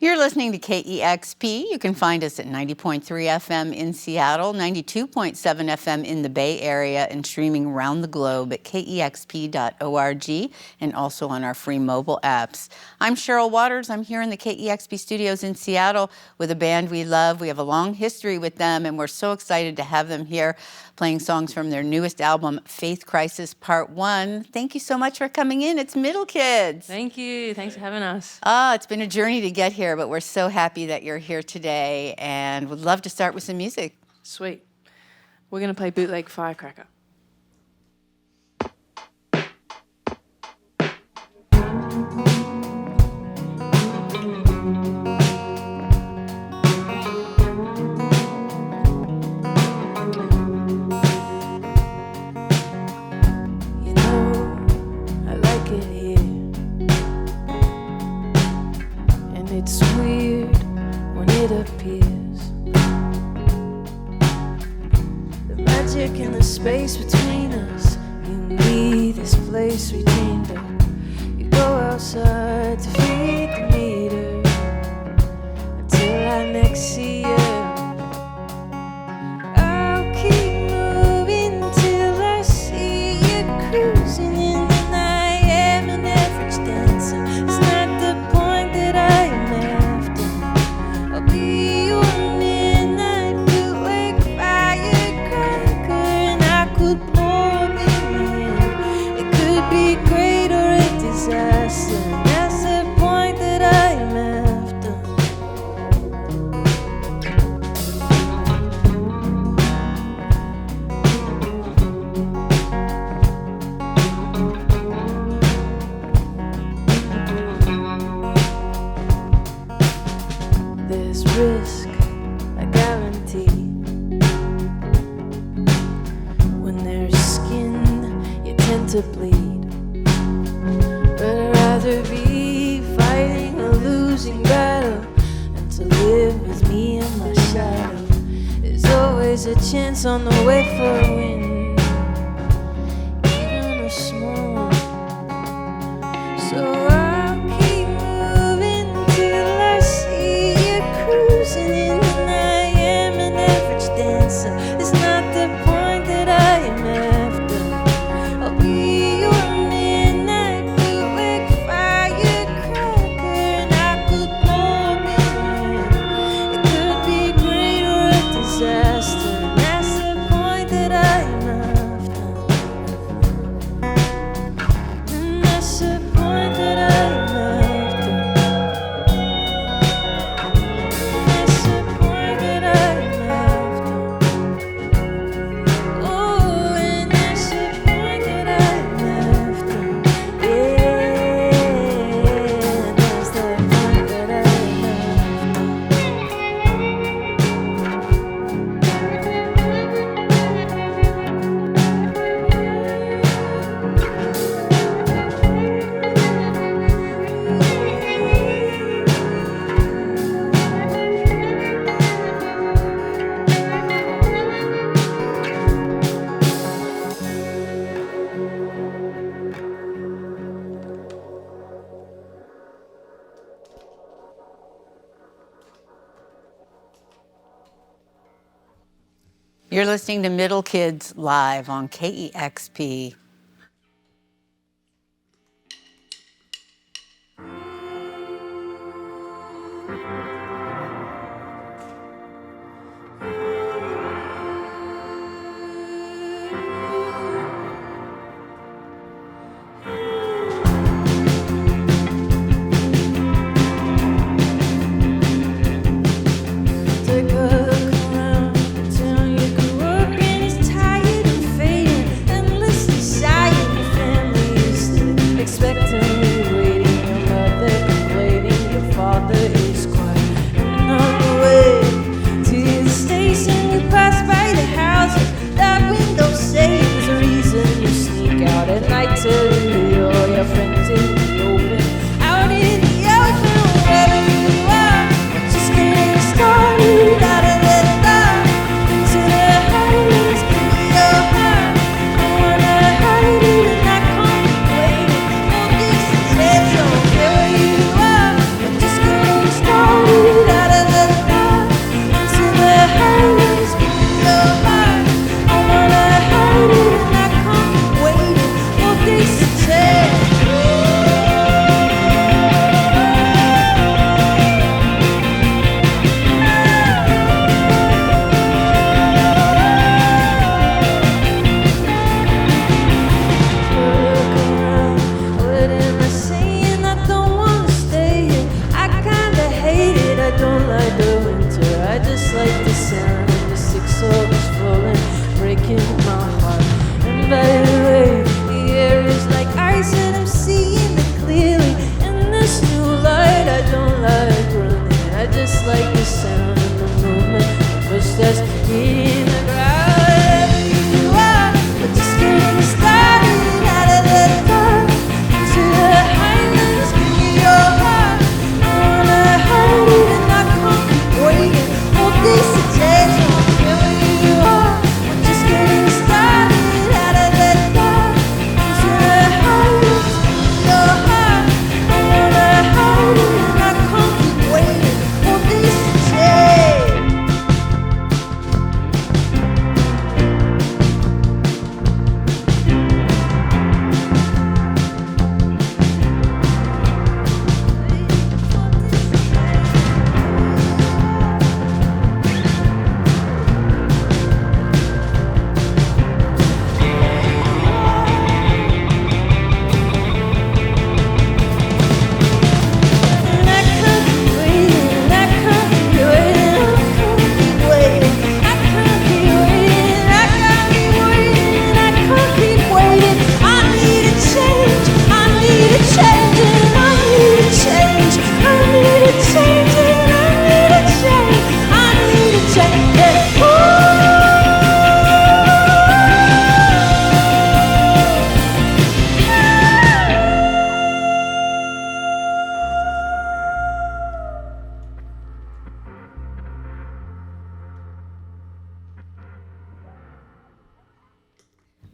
You're listening to KEXP. You can find us at 90.3 FM in Seattle, 92.7 FM in the Bay Area, and streaming around the globe at kexp.org and also on our free mobile apps. I'm Cheryl Waters. I'm here in the KEXP studios in Seattle with a band we love. We have a long history with them, and we're so excited to have them here playing songs from their newest album, Faith Crisis Part 1. Thank you so much for coming in. It's Middle Kids. Thank you. Thanks for having us. It's been a journey to get here, but we're so happy that you're here today and would love to start with some music. Sweet. We're going to play Bootleg Firecracker. It's weird when it appears. The magic in the space between us. You and me, this place we dreamed of. You go outside to feed the meter until I next see you. I'll keep moving till I see you cruising in the night. I'm an average dancer. It's not the point that I am. I'll be your midnight bootleg firecracker, and I could blow up in the wind. It could be great or a disaster. That's the point that I am after. There's risk, I guarantee. When there's skin, you tend to bleed. But I'd rather be fighting a losing battle than to live with me in my shadow. There's always a chance on the way for a win, even a small one. So I'll keep moving till I see you cruising in the night. I am an average dancer. It's not the point that I am after. I'll be your midnight bootleg firecracker, and I could blow up in the wind. It could be great or a disaster. That's the point that I am after. And that's the point that I am after. That's the point that I am after. Oh, and that's the point that I am after. Yeah, that's the point that I am You're listening to Middle Kids live on KEXP. Take a look around, tell you grew up and it's tired and fading. Endless desire, your family is still expectantly waiting. Your mother complaining, your father is quiet.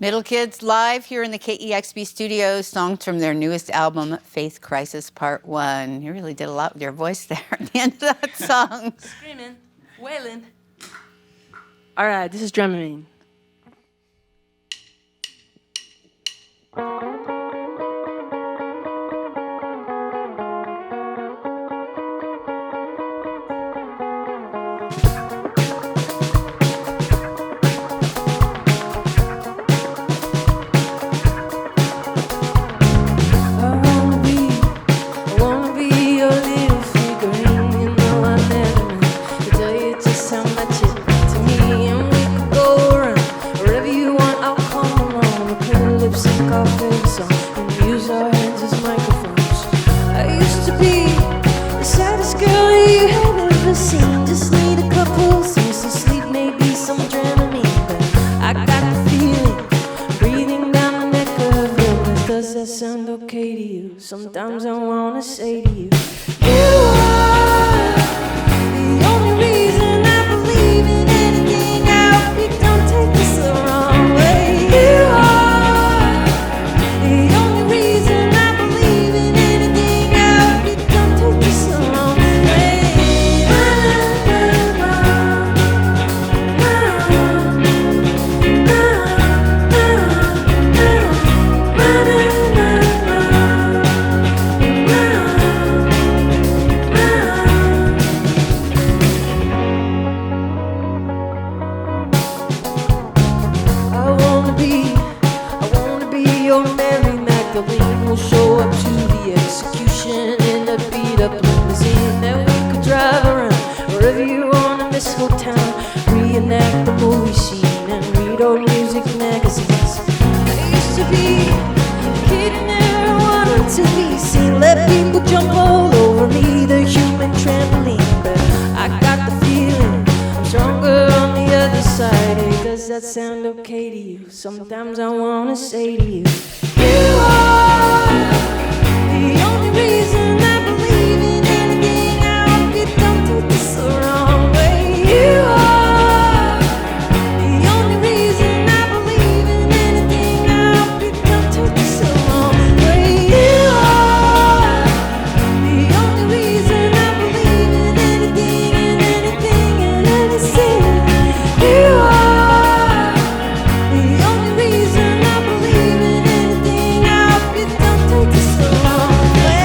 Middle Kids live here in the KEXP studios, songs from their newest album, Faith Crisis Part 1. You really did a lot with your voice there at the end of that song. Screaming, wailing. All right, this is Dramamine. Sometimes I wanna say to you, you are the only reason I believe in anything. I hope you don't take this the wrong way. You are the only reason I believe in anything. I hope you don't take this the wrong way. We'll show up to the execution in a beat-up limousine. Then we could drive around wherever you want in this whole town, reenact the movie scene and read old music magazines. I used to be a kid who never wanted to be seen. Let people jump all over me, the human trampoline. But I got the feeling I'm stronger on the other side. Hey, does that sound okay to you? Sometimes I wanna say to you, you are the only reason I believe in anything. I hope you don't take this the wrong way. You are the only reason I believe in anything. I hope you don't take this the wrong way. You are the only reason I believe in anything and anything and anything. You are the only reason I believe in anything. I hope you don't take this the wrong way.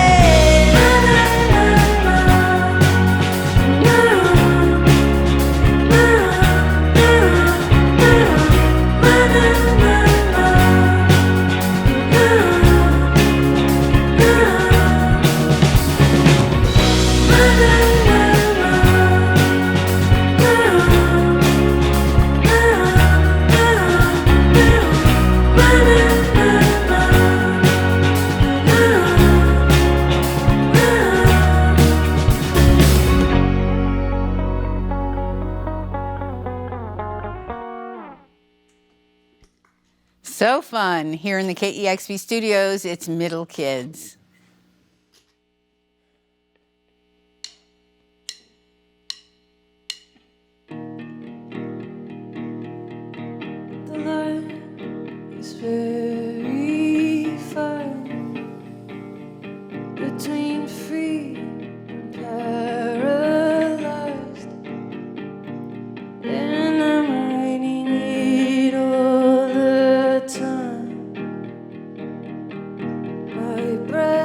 So fun. Here in the KEXP studios, it's Middle Kids. The line is very fine between free and paralyzed, and I'm writing it all the time. My breath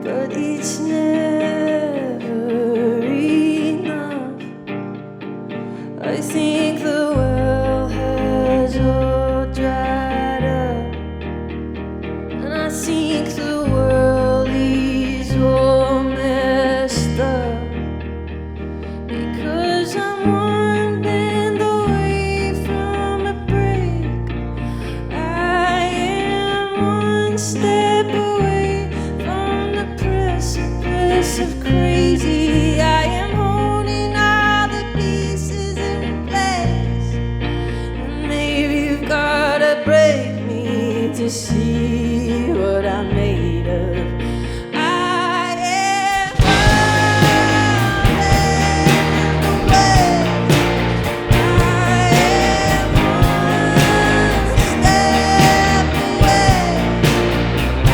but it's never enough. I think the well has all dried up, and I think the world is all messed up, because I'm one bend away from a break. I am one step away from the precipice of crazy. I am holding all the pieces in place, and maybe you've gotta break me to see what I'm made of. I am running away. I am one step away. I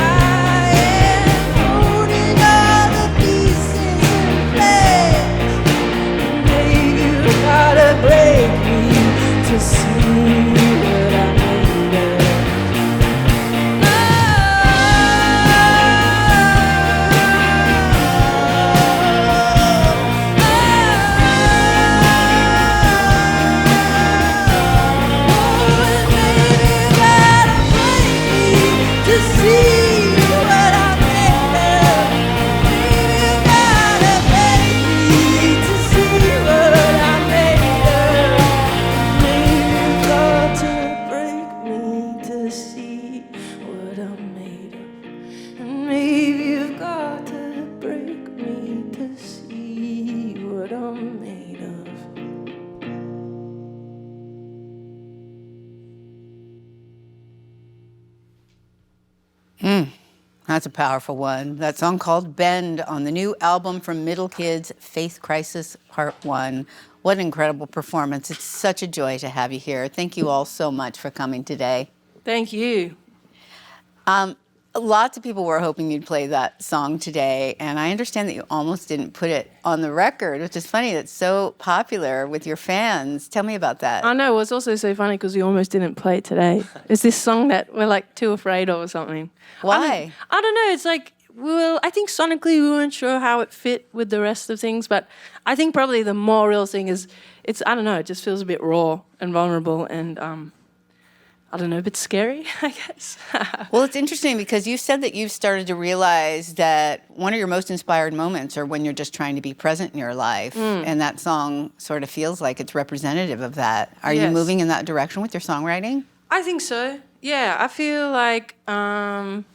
am holding all the pieces in place. Maybe you gotta break me to see what I'm made of. To see what I'm made of. Maybe you gotta break me to see what I'm made of. Maybe you gotta break me to see what I'm made of. And maybe you've got to break me to see what I'm made of. That's a powerful one. That song called Bend on the new album from Middle Kids, Faith Crisis Part 1. What an incredible performance. It's such a joy to have you here. Thank you all so much for coming today. Thank you. Lots of people were hoping you'd play that song today, and I understand that you almost didn't put it on the record, which is funny. That's so popular with your fans. Tell me about that. I know, it's also so funny because we almost didn't play it today. It's this song that we're like too afraid of or something. Why? I don't know. It's like, well, I think sonically we weren't sure how it fit with the rest of things, but I think probably the more real thing is, I don't know, it just feels a bit raw and vulnerable and, I don't know, a bit scary, I guess. Well, it's interesting because you said that you've started to realize that one of your most inspired moments are when you're just trying to be present in your life. And that song sort of feels like it's representative of that. Are you Yes. moving in that direction with your songwriting? I think so. Yeah, I feel like I'm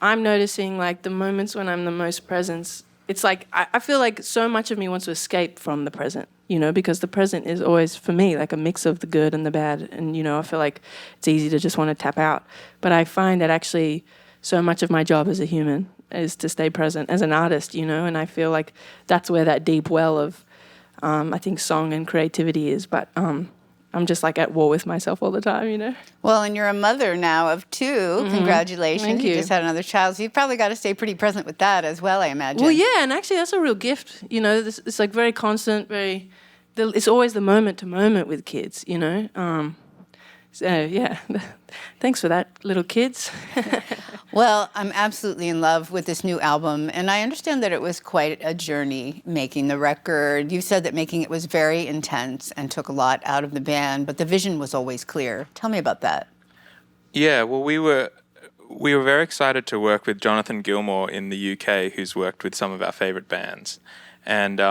noticing like the moments when I'm the most present. It's like I feel like so much of me wants to escape from the present, you know, because the present is always, for me, like a mix of the good and the bad. And, you know, I feel like it's easy to just want to tap out. But I find that actually so much of my job as a human is to stay present as an artist, you know, and I feel like that's where that deep well of, I think, song and creativity is. But I'm just like at war with myself all the time, you know. Well, and you're a mother now of 2. Congratulations. Thank you. Just had another child. So you've probably got to stay pretty present with that as well, I imagine. Well, yeah, and actually that's a real gift, you know. It's like very constant, it's always the moment to moment with kids, you know. So, yeah, thanks for that, little kids. Well, I'm absolutely in love with this new album, and I understand that it was quite a journey making the record. You said that making it was very intense and took a lot out of the band, but the vision was always clear. Tell me about that. Yeah, well, we were very excited to work with Jonathan Gilmour in the UK, who's worked with some of our favorite bands, and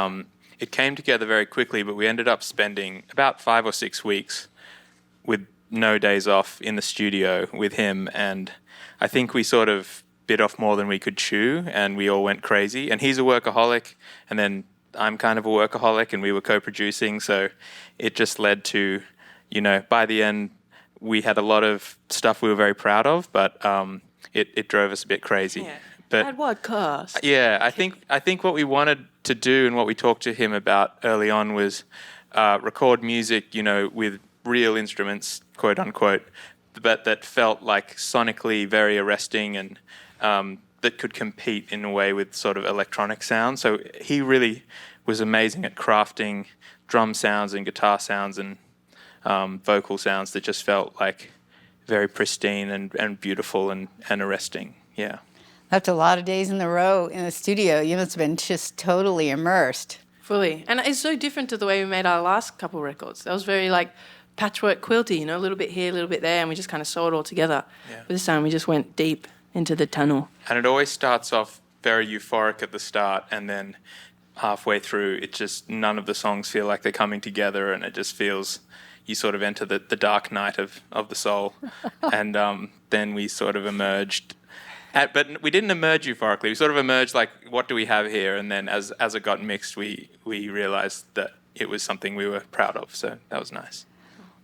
it came together very quickly. But we ended up spending about 5 or 6 weeks with no days off in the studio with him, and I think we sort of bit off more than we could chew, and we all went crazy. And he's a workaholic, and then I'm kind of a workaholic, and we were co-producing, so it just led to, you know, by the end, we had a lot of stuff we were very proud of, but it drove us a bit crazy. Yeah. But At what cost? yeah, I think what we wanted to do and what we talked to him about early on was record music, you know, with real instruments, quote unquote, but that felt like sonically very arresting and that could compete in a way with sort of electronic sound. So he really was amazing at crafting drum sounds and guitar sounds and vocal sounds that just felt like very pristine and beautiful and arresting. Yeah. That's a lot of days in a row in the studio. You must have been just totally immersed. Fully. And it's so different to the way we made our last couple records. That was very like patchwork quilty, a little bit here, a little bit there, and we just kind of saw it all together. Yeah. But this time we just went deep into the tunnel. And it always starts off very euphoric at the start, and then halfway through, it just, none of the songs feel like they're coming together, and it just feels, you sort of enter the dark night of the soul. And then we sort of emerged. But we didn't emerge euphorically. We sort of emerged like, what do we have here? And then as it got mixed, we realized that it was something we were proud of. So that was nice.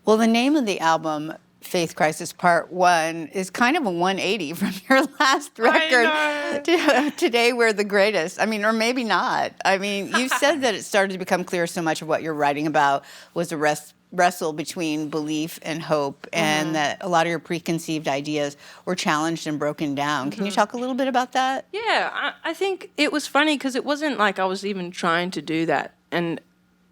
Well, the name of the album, Faith Crisis Part 1, is kind of a 180 from your last record to Today We're the Greatest. I mean, or maybe not. I mean, you said that it started to become clear so much of what you're writing about was a wrestle between belief and hope, and that a lot of your preconceived ideas were challenged and broken down. Can you talk a little bit about that? Yeah, I think it was funny because it wasn't like I was even trying to do that. And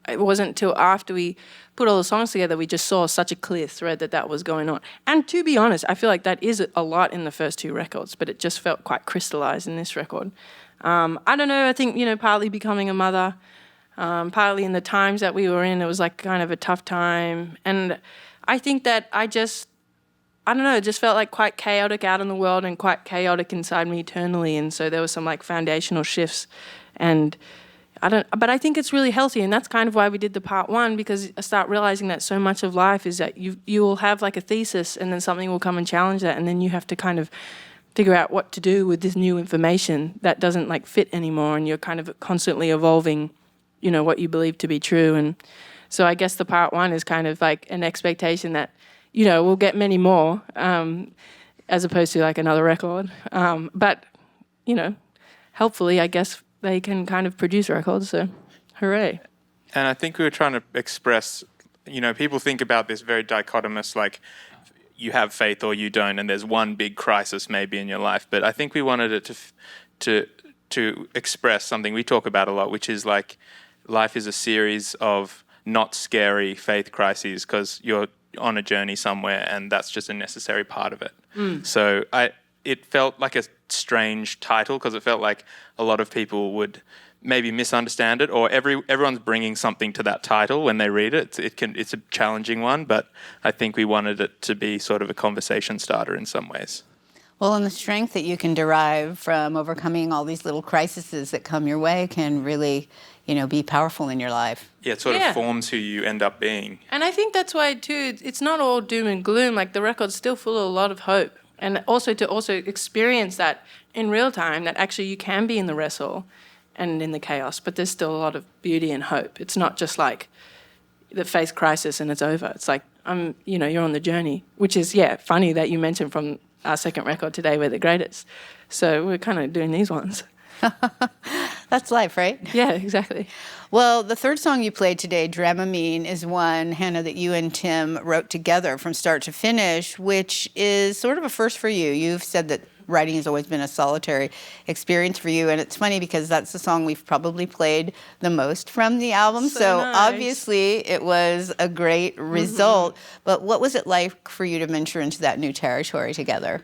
it wasn't until after we put all the songs together we just saw such a clear thread that was going on. And to be honest, I feel like that is a lot in the first two records, but it just felt quite crystallized in this record. I don't know, I think, partly becoming a mother, partly in the times that we were in, it was like kind of a tough time. And I think that I just felt like quite chaotic out in the world and quite chaotic inside me eternally. And so there was some like foundational shifts. And but I think it's really healthy. And that's kind of why we did the part 1, because I start realizing that so much of life is that you will have like a thesis and then something will come and challenge that. And then you have to kind of figure out what to do with this new information that doesn't like fit anymore. And you're kind of constantly evolving what you believe to be true. And so I guess the part 1 is kind of like an expectation that, we'll get many more, as opposed to like another record. But, helpfully, I guess they can kind of produce records, so hooray. And I think we were trying to express, people think about this very dichotomous, like, you have faith or you don't, and there's one big crisis maybe in your life. But I think we wanted it to express something we talk about a lot, which is like, life is a series of not scary faith crises because you're on a journey somewhere, and that's just a necessary part of it. So it felt like a strange title because it felt like a lot of people would maybe misunderstand it, or everyone's bringing something to that title when they read it. It's a challenging one, but I think we wanted it to be sort of a conversation starter in some ways. Well, and the strength that you can derive from overcoming all these little crises that come your way can really, be powerful in your life. Yeah, it sort of forms who you end up being. And I think that's why, too, it's not all doom and gloom. Like, the record's still full of a lot of hope. And also to experience that in real time, that actually you can be in the wrestle and in the chaos, but there's still a lot of beauty and hope. It's not just like the face crisis and it's over. It's like, you're on the journey, which is, funny that you mentioned from our second record, Today We're the Greatest. So we're kind of doing these ones. That's life, right? Yeah, exactly. Well, the third song you played today, Dramamine, is one, Hannah, that you and Tim wrote together from start to finish, which is sort of a first for you. You've said that writing has always been a solitary experience for you, and it's funny because that's the song we've probably played the most from the album. So nice. Obviously it was a great result. But what was it like for you to venture into that new territory together?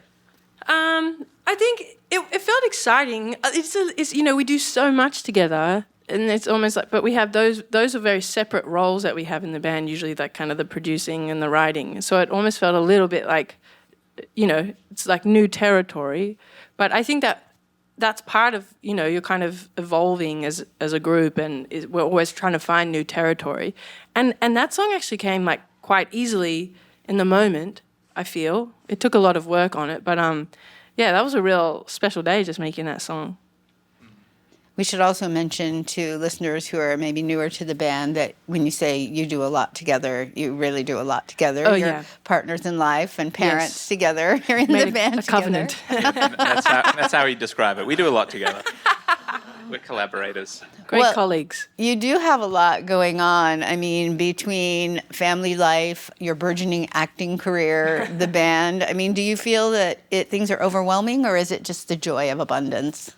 I think it felt exciting. It's we do so much together, and it's almost like, but we have those are very separate roles that we have in the band. Usually, like kind of the producing and the writing. So it almost felt a little bit like, it's like new territory. But I think that's part of you're kind of evolving as a group, and we're always trying to find new territory. And that song actually came like quite easily in the moment. I feel it took a lot of work on it, but that was a real special day just making that song. We should also mention to listeners who are maybe newer to the band that when you say you do a lot together, you really do a lot together. Oh, You're partners in life and parents Yes. together. You're in Made the band a covenant. That's how we describe it. We do a lot together. We're collaborators. Great Well, colleagues. You do have a lot going on. I mean, between family life, your burgeoning acting career, the band. I mean, do you feel that things are overwhelming, or is it just the joy of abundance?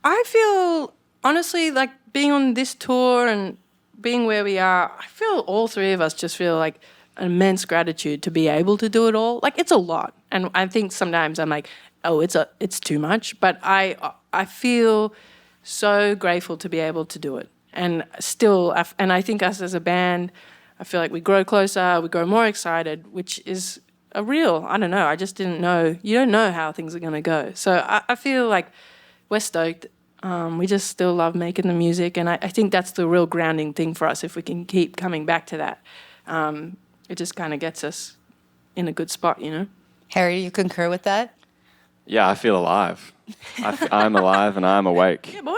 I feel, honestly, like being on this tour and being where we are, I feel all three of us just feel like an immense gratitude to be able to do it all. Like, it's a lot. And I think sometimes I'm like, oh, it's too much. But I feel so grateful to be able to do it. And still, and I think us as a band, I feel like we grow closer, we grow more excited, which is a real, I don't know, I just didn't know. You don't know how things are going to go. So I feel like we're stoked. We just still love making the music. And I think that's the real grounding thing for us, if we can keep coming back to that. It just kind of gets us in a good spot, you know? Harry, you concur with that? Yeah, I feel alive. I'm alive and I'm awake. Yeah, boy.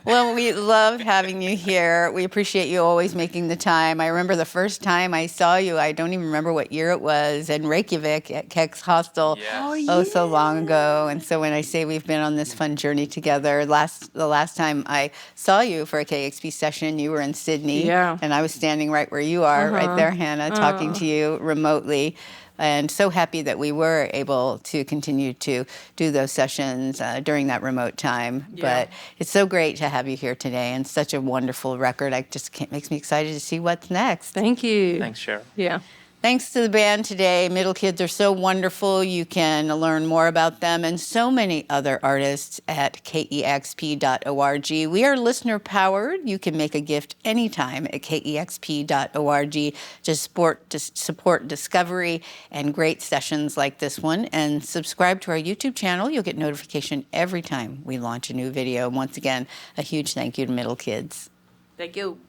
Well, we loved having you here. We appreciate you always making the time. I remember the first time I saw you, I don't even remember what year it was, in Reykjavik at KEXP Hostel. Yes. So long ago. And so when I say we've been on this fun journey together, the last time I saw you for a KEXP session, you were in Sydney. Yeah. And I was standing right where you are, right there, Hannah, talking to you remotely. And so happy that we were able to continue to do those sessions during that remote time. Yeah. But it's so great to have you here today, and such a wonderful record. Makes me excited to see what's next. Thank you. Thanks, Cheryl. Yeah. Thanks to the band today. Middle Kids are so wonderful. You can learn more about them and so many other artists at KEXP.org. We are listener powered. You can make a gift anytime at KEXP.org to support discovery and great sessions like this one. And subscribe to our YouTube channel. You'll get notification every time we launch a new video. And once again, a huge thank you to Middle Kids. Thank you.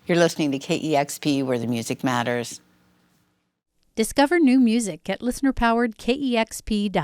You're listening to KEXP, where the music matters. Discover new music at listener-powered KEXP.org.